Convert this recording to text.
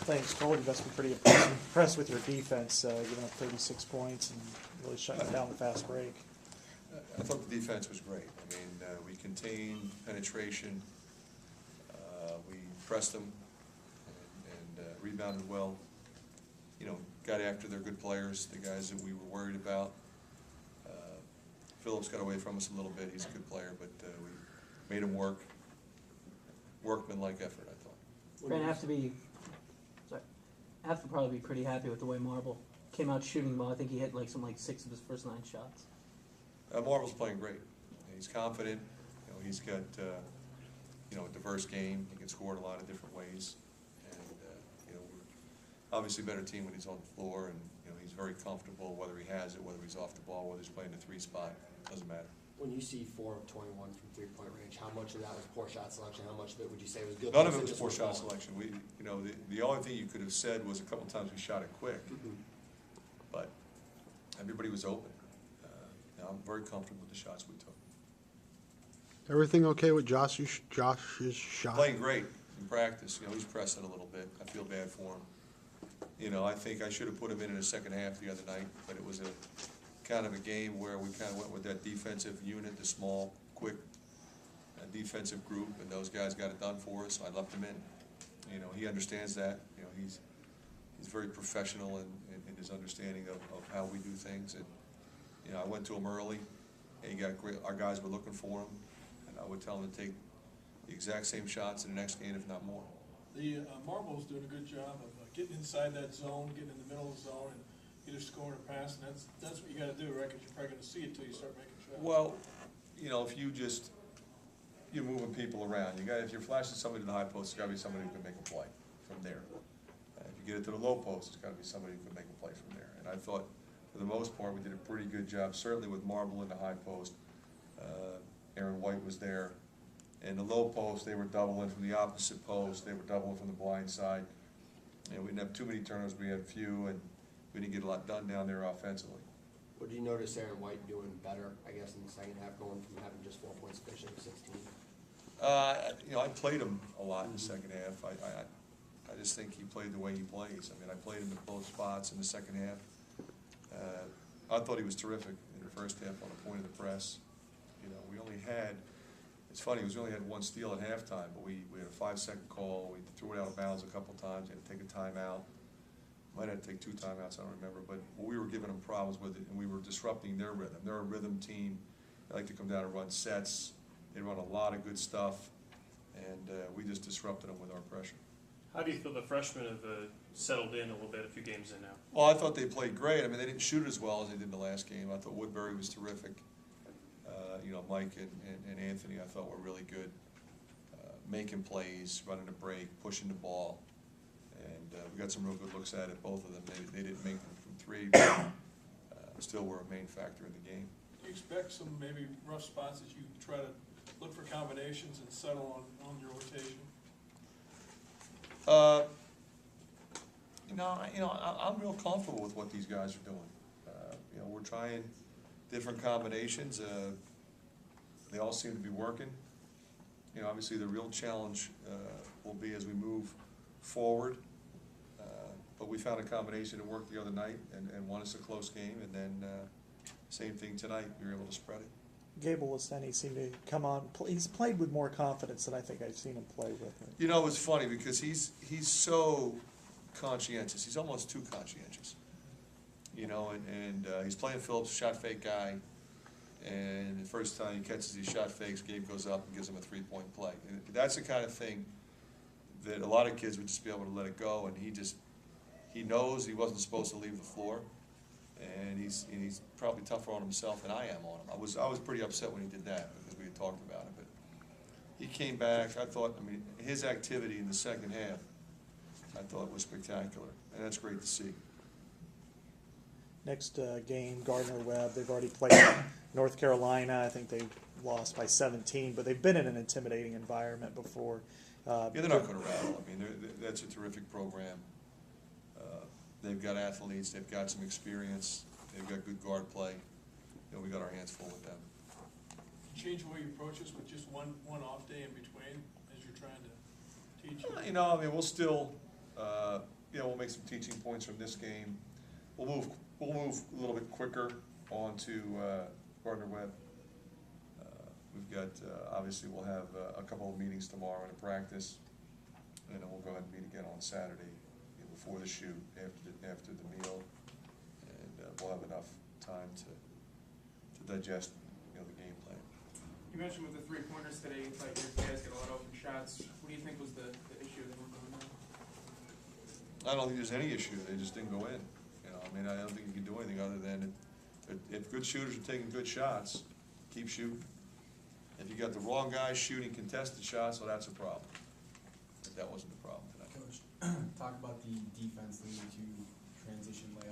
things told, you must be pretty impressed with your defense, giving up 36 points and really shutting down the fast break. I thought the defense was great. I mean, we contained penetration, we pressed them, and rebounded well. You know, got after their good players, the guys that we were worried about. Phillips got away from us a little bit. He's a good player, but we made him work. Workman-like effort, I thought. Fran, have to probably be pretty happy with the way Marble came out shooting well. I think he hit like 6 of his first 9 shots. Marble's playing great. He's confident. You know, he's got a diverse game. He can score in a lot of different ways. And you know, we're obviously a better team when he's on the floor, and you know, he's very comfortable whether he has it, whether he's off the ball, whether he's playing the 3 spot. Doesn't matter. When you see 4 of 21 from three-point range, how much of that was poor shot selection? How much of it would you say was good? None of it was poor shot selection. The only thing you could have said was a couple times we shot it quick, but everybody was open. I'm very comfortable with the shots we took. Everything okay with Josh's shot? Playing great in practice. You know, he's pressing a little bit. I feel bad for him. You know, I think I should have put him in the second half the other night, but it was a kind of a game where we kind of went with that defensive unit, the small, quick defensive group, and those guys got it done for us. So I left him in. You know, he understands that. You know, he's very professional in his understanding of how we do things. And you know, I went to him early, and he got great. Our guys were looking for him, and I would tell him to take the exact same shots in the next game, if not more. The Marble's doing a good job of getting inside that zone, getting in the middle of the zone, and either scoring or passing. That's what you got to do, right? Because you're probably going to see it until you start making shots. Well, you know, if you're moving people around. If you're flashing somebody to the high post, it's got to be somebody who can make a play from there. If you get it to the low post, it's got to be somebody who can make a play from there. And I thought, for the most part, we did a pretty good job, certainly with Marble in the high post. Aaron White was there. In the low post, they were doubling from the opposite post. They were doubling from the blind side. And we didn't have too many turnovers. We had few, and we didn't get a lot done down there offensively. Would you notice Aaron White doing better, I guess, in the second half, going from having just 4 points finishing 16? You know, I played him a lot in the second half. I just think he played the way he plays. I mean, I played him at both spots in the second half. I thought he was terrific in the first half on the point of the press. You know, we only had, it's funny, we only had 1 steal at halftime, but we had a 5-second call. We threw it out of bounds a couple times. We had to take a timeout. Might have to take 2 timeouts, I don't remember. But we were giving them problems with it, and we were disrupting their rhythm. They're a rhythm team. They like to come down and run sets. They run a lot of good stuff, and we just disrupted them with our pressure. How do you feel the freshmen have settled in a little bit, a few games in now? Well, I thought they played great. I mean, they didn't shoot as well as they did in the last game. I thought Woodbury was terrific. You know, Mike and Anthony, I thought were really good, making plays, running a break, pushing the ball, and we got some real good looks at it. Both of them, they didn't make them from 3, but still were a main factor in the game. Do you expect some maybe rough spots as you try to look for combinations and settle on your rotation? I'm real comfortable with what these guys are doing. You know, we're trying different combinations. They all seem to be working. You know, obviously the real challenge will be as we move forward. But we found a combination that worked the other night and won us a close game. And then same thing tonight. We were able to spread it. Gable Lesteni seemed to come on. He's played with more confidence than I think I've seen him play with. You know, it's funny because he's so conscientious. He's almost too conscientious. You know, and he's playing Phillips, shot fake guy. And the first time he catches these shot fakes, Gabe goes up and gives him a 3-point play. And that's the kind of thing that a lot of kids would just be able to let it go. And he knows he wasn't supposed to leave the floor. And he's probably tougher on himself than I am on him. I was pretty upset when he did that because we had talked about it. But he came back. I mean, his activity in the second half, I thought was spectacular. And that's great to see. Next game, Gardner-Webb. They've already played North Carolina. I think they lost by 17, but they've been in an intimidating environment before. Yeah, they're not going to rattle. I mean, that's a terrific program. They've got athletes. They've got some experience. They've got good guard play. You know, we got our hands full with them. You change the way you approach this with just one off day in between as you're trying to teach? You know, I mean, we'll still we'll make some teaching points from this game. We'll move a little bit quicker on to Gardner-Webb. We've got, obviously, we'll have a couple of meetings tomorrow and a practice, and then we'll go ahead and meet again on Saturday, before the shoot, after the meal, and we'll have enough time to digest, the game plan. You mentioned with the 3-pointers today, you thought your guys get a lot of open shots. What do you think was the issue they weren't going in? I don't think there's any issue, they just didn't go in. I don't think you can do anything other than, if good shooters are taking good shots, keep shooting. If you got the wrong guys shooting contested shots, well, that's a problem. But that wasn't the problem tonight. Coach, talk about the defense leading to transition layups.